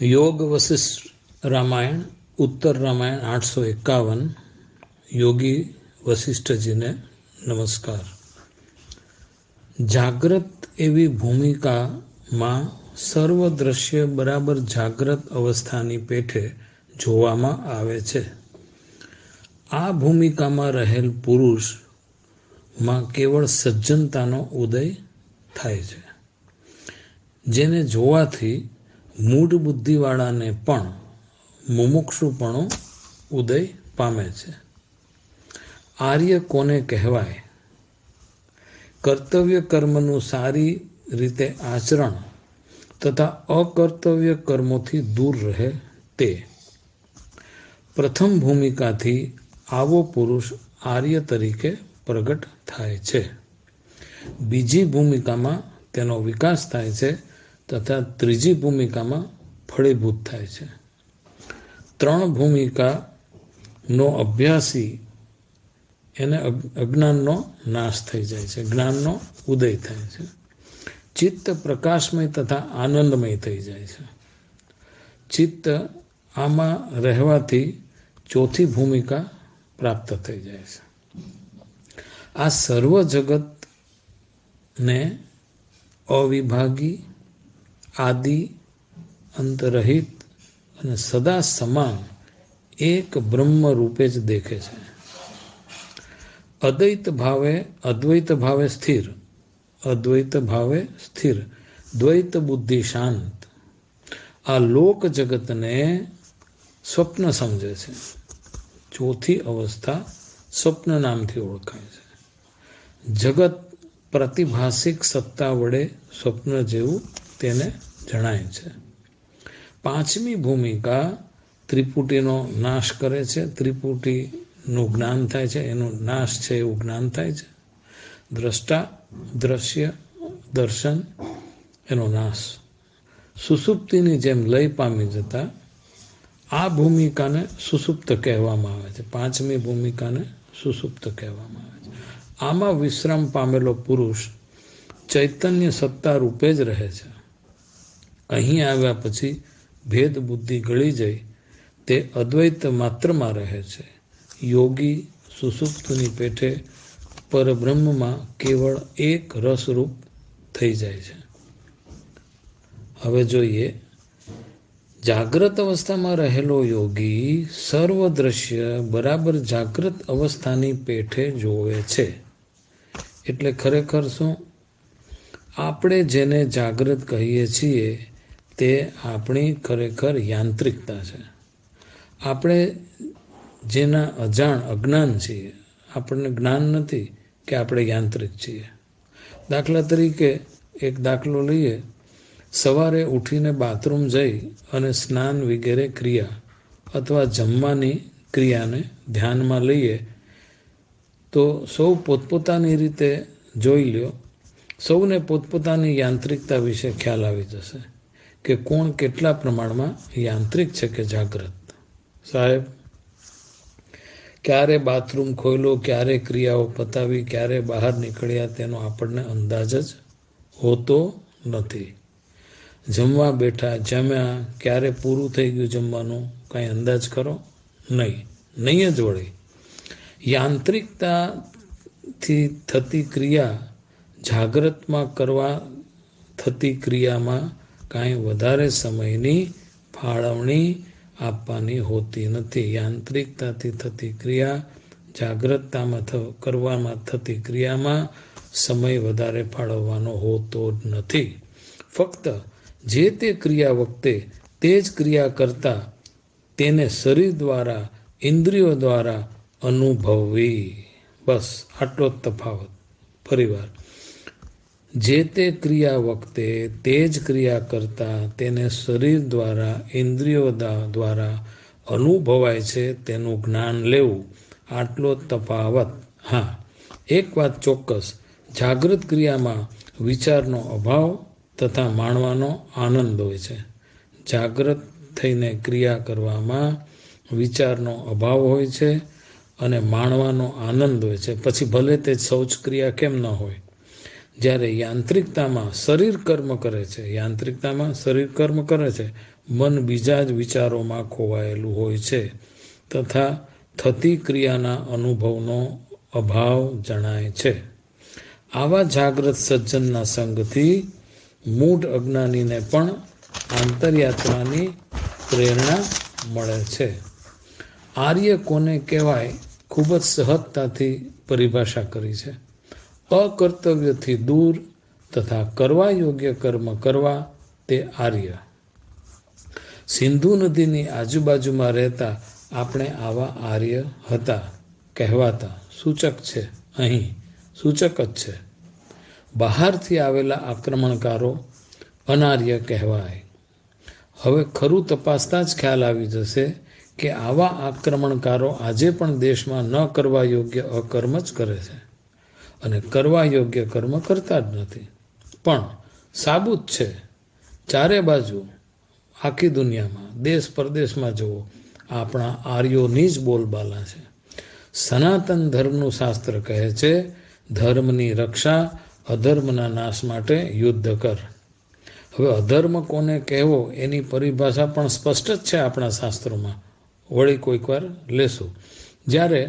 योग वशिष्ठ रामायण उत्तर रामायण 851 योगी वशिष्ठ जी ने नमस्कार। जाग्रत एवी भूमिका में सर्व दृश्य बराबर जाग्रत अवस्थानी पेठे जोवामां आवे छे। आ भूमिका में रहेल पुरुष में केवल सज्जनतानो उदय थाय छे, जेने जोवाथी मूढ़ बुद्धिवाळाने पण मुमुक्षुपणो उदय पामे छे। आर्य कोने कहेवाय? कर्तव्य कर्मनु सारी रीते आचरण तथा अकर्तव्य कर्मोथी दूर रहे ते। प्रथम भूमिकाथी आवो पुरुष आर्य तरीके प्रगट थाय छे। बीजी भूमिकामां तेनो विकास थाय छे तथा त्रीजी भूमिकामां फळीभूत थाय छे। त्रण भूमिका नो अभ्यासी एने अज्ञाननो नाश थई जाय छे, ज्ञाननो उदय थाय छे। चित्त प्रकाशमय तथा आनंदमय थई जाय छे। चित्त आमां रहेवाथी चौथी भूमिका प्राप्त थई जाय छे। आ सर्व जगत ने अविभागी आदि अंतरहित અને સદા સમાન એક બ્રહ્મ રૂપે જ દેખે છે। અદ્વૈત ભાવે સ્થિર, અદ્વૈત ભાવે સ્થિર, દ્વૈત બુદ્ધિ શાંત આ લોક જગતને સ્વપ્ન સમજે છે। ચોથી અવસ્થા સ્વપ્ન નામથી ઓળખાય છે। જગત પ્રતિભાસિક સત્તા વડે સ્વપ્ન જેવું તેને જણાય છે। પાંચમી ભૂમિકા ત્રિપુટીનો નાશ કરે છે। ત્રિપુટીનું જ્ઞાન થાય છે, એનો નાશ છે એવું જ્ઞાન થાય છે। દ્રષ્ટા, દ્રશ્ય, દર્શન એનો નાશ। સુષુપ્તિની જેમ લય પામી જતા આ ભૂમિકાને સુષુપ્ત કહેવામાં આવે છે। પાંચમી ભૂમિકાને સુષુપ્ત કહેવામાં આવે છે। આમાં વિશ્રામ પામેલો પુરુષ ચૈતન્ય સત્તા રૂપે જ રહે છે। અહીં આવ્યા પછી ભેદ બુદ્ધિ ગળી જાય તે અદ્વૈત માત્રમાં રહે છે। યોગી સુષુપ્તની પેઠે પરબ્રહ્મમાં કેવળ એક રસરૂપ થઈ જાય છે। હવે જોઈએ, જાગ્રત અવસ્થામાં રહેલો યોગી સર્વ દ્રશ્ય બરાબર જાગ્રત અવસ્થાની પેઠે જોવે છે। એટલે ખરેખર શું? આપણે જેને જાગ્રત કહીએ છીએ તે આપણી ખરેખર યાંત્રિકતા છે। આપણે જેના અજ્ઞાન છીએ, આપણને જ્ઞાન નથી કે આપણે યાંત્રિક છીએ। દાખલા તરીકે એક દાખલો લઈએ, સવારે ઉઠીને બાથરૂમ જઈ અને સ્નાન વગેરે ક્રિયા અથવા જમવાની ક્રિયાને ધ્યાનમાં લઈએ તો સૌ પોતપોતાની રીતે જોઈ લ્યો, સૌને પોતપોતાની યાંત્રિકતા વિશે ખ્યાલ આવી જશે કે કોણ કેટલા પ્રમાણમાં યાંત્રિક છે કે જાગ્રત। સાહેબ, ક્યારે બાથરૂમ ખોલ્યો, ક્યારે ક્રિયાઓ પતાવી, ક્યારે બહાર નીકળ્યા તેનો આપણને અંદાજ જ હોતો નથી। જમવા બેઠા, જમ્યા, ક્યારે પૂરું થઈ ગયું જમવાનું, કાંઈ અંદાજ કરો? નહીં જ વળી। યાંત્રિકતાથી થતી ક્રિયા જાગ્રતમાં કરવા થતી ક્રિયામાં કાંઈ વધારે સમયની ફાળવણી આપવાની હોતી નથી। યાંત્રિકતાથી થતી ક્રિયા જાગ્રતતામાં કરવામાં થતી ક્રિયામાં સમય વધારે ફાળવવાનો હોતો જ નથી। ફક્ત જે તે ક્રિયા વખતે તે જ ક્રિયા કરતા તેને શરીર દ્વારા, ઇન્દ્રિયો દ્વારા અનુભવવી, બસ આટલો જ તફાવત। ફરીવાર, જે તે ક્રિયા વખતે તે જ ક્રિયા કરતા તેને શરીર દ્વારા, ઇન્દ્રિયો દ્વારા અનુભવાય છે તેનું જ્ઞાન લેવું, આટલો જ તફાવત। હા, એક વાત ચોક્કસ, જાગૃત ક્રિયામાં વિચારનો અભાવ તથા માણવાનો આનંદ હોય છે। જાગ્રત થઈને ક્રિયા કરવામાં વિચારનો અભાવ હોય છે અને માણવાનો આનંદ હોય છે। પછી ભલે તે શૌચ ક્રિયા કેમ ન હોય, જ્યારે યાંત્રિકતામાં શરીર કર્મ કરે છે, મન બીજા જ વિચારોમાં ખોવાયેલું હોય છે તથા થતી ક્રિયાના અનુભવનો અભાવ જણાય છે. આવા જાગ્રત સજ્જનના સંગથી મૂઢ અજ્ઞાનીને પણ આંતરયાત્રાની પ્રેરણા મળે છે. આર્ય કોને કહેવાય? ખૂબ જ સહજતાથી પરિભાષા કરી છે. અકર્તવ્યથી દૂર તથા કરવા યોગ્ય કર્મ કરવા તે આર્ય. સિંધુ નદીની આજુબાજુમાં રહેતા આપણે આવા આર્ય હતા કહેવાતા. સૂચક છે, અહીં સૂચક જ છે. બહારથી આવેલા આક્રમણકારો અનાર્ય કહેવાય. હવે ખરું તપાસતા જ ખ્યાલ આવી જશે કે આવા આક્રમણકારો આજે પણ દેશમાં ન કરવા યોગ્ય અકર્મ જ કરે છે અને કરવા યોગ્ય કર્મ કરતા જ નથી. પણ સાબુત છે ચારે બાજુ, આખી દુનિયામાં, દેશ પરદેશમાં જુઓ, આપણા આર્યોની જ બોલબાલા છે. સનાતન ધર્મનું શાસ્ત્ર કહે છે, ધર્મની રક્ષા અધર્મના નાશ માટે યુદ્ધ કર. હવે અધર્મ કોને કહેવો એની પરિભાષા પણ સ્પષ્ટ જ છે આપણા શાસ્ત્રોમાં. વળી કોઈક વાર લેશું. જ્યારે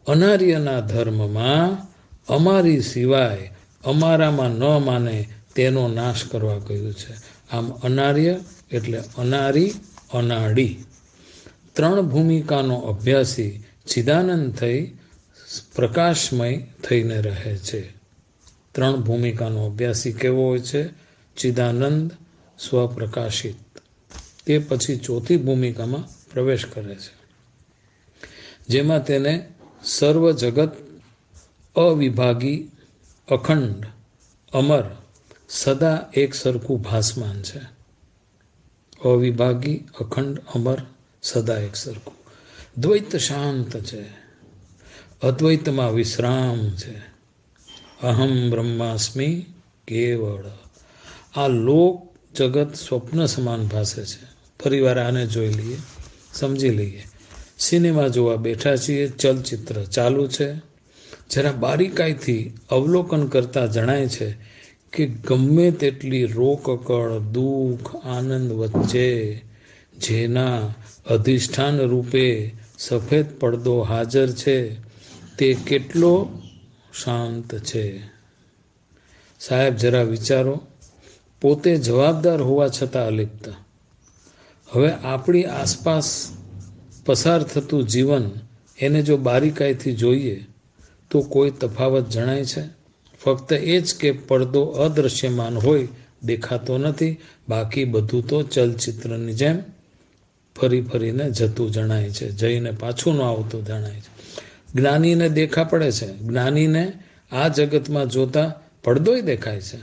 અનાર્યના ધર્મમાં અમારી સિવાય અમારામાં ન માને તેનો નાશ કરવા કહ્યું છે. આમ અનાર્ય એટલે અનારી, અનાડી. 3 ભૂમિકાનો અભ્યાસી ચિદાનંદ થઈ પ્રકાશમય થઈને રહે છે. 3 ભૂમિકાનો અભ્યાસી કેવો હોય છે? ચિદાનંદ, સ્વપ્રકાશિત. તે પછી 4થી ભૂમિકામાં પ્રવેશ કરે છે, જેમાં તેને સર્વ જગત અવિભાગી, અખંડ, અમર, સદા એક સરખું ભાસમાન છે. અવિભાગી, અખંડ, અમર, સદા એક સરખું. દ્વૈત શાંત છે, અદ્વૈતમાં વિશ્રામ છે. અહમ બ્રહ્માસ્મિ કેવળ. આ લોક જગત સ્વપ્ન સમાન ભાસે છે. ફરીવાર આને જોઈ લઈએ, સમજી લઈએ. સિનેમા જોવા બેઠા છીએ, ચલચિત્ર ચાલુ છે. જરા બારીકાઈથી અવલોકન કરતા જણાય છે કે ગમે તેટલી રોકકળ, દુઃખ, આનંદ વચ્ચે જેના અધિષ્ઠાન રૂપે સફેદ પડદો હાજર છે તે કેટલો શાંત છે. સાહેબ જરા વિચારો, પોતે જવાબદાર હોવા છતાં અલિપ્ત. હવે આપણી આસપાસ પસાર થતું જીવન, એને જો બારીકાઈથી જોઈએ તો કોઈ તફાવત જણાય છે? ફક્ત એ જ કે પડદો અદૃશ્યમાન હોય, દેખાતો નથી. બાકી બધું તો ચલચિત્રની જેમ ફરી ફરીને જતું જણાય છે, જઈને પાછું ન આવતું જણાય છે. જ્ઞાનીને દેખા પડે છે. જ્ઞાનીને આ જગતમાં જોતા પડદોય દેખાય છે.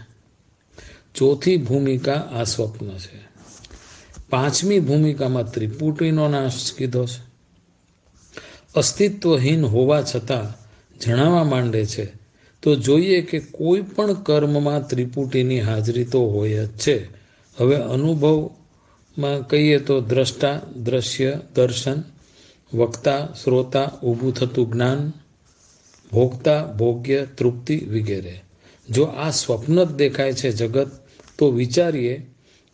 4થી ભૂમિકા આ સ્વપ્ન છે. 5મી ભૂમિકામાં ત્રિપુટીનો નાશ કીધો છે. અસ્તિત્વહીન હોવા છતાં જણાવવા માંડે છે તો જોઈએ કે કોઈ પણ કર્મમાં ત્રિપુટીની હાજરી તો હોય જ છે. હવે અનુભવમાં કહીએ તો દ્રષ્ટા, દ્રશ્ય, દર્શન, વક્તા, શ્રોતા, ઊભું થતું જ્ઞાન, ભોગતા, ભોગ્ય, તૃપ્તિ વગેરે. જો આ સ્વપ્ન જ દેખાય છે જગત, તો વિચારીએ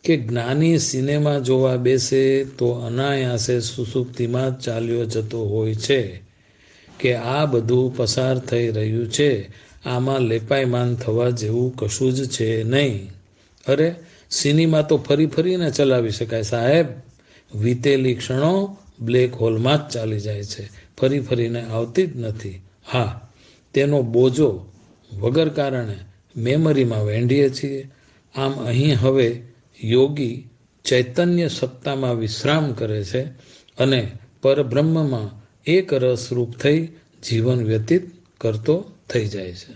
કે જ્ઞાની સિનેમા જોવા બેસે તો અનાયાસે સુસુપ્તિમાં જ ચાલ્યો જતો હોય છે કે આ બધું પસાર થઈ રહ્યું છે, આમાં લેપાયમાન થવા જેવું કશું જ છે નહીં. અરે સિનેમા તો ફરી ફરીને ચલાવી શકાય સાહેબ. વીતેલી ક્ષણો બ્લેક હોલમાં જ ચાલી જાય છે, ફરી ફરીને આવતી જ નથી. હા, તેનો બોજો વગર કારણે મેમરીમાં વેંઢીએ છીએ. આમ અહીં હવે યોગી ચૈતન્ય સત્તામાં વિશ્રામ કરે છે અને પરબ્રહ્મમાં એક રસરૂપ થઈ જીવન વ્યતીત કરતો થઈ જાય છે.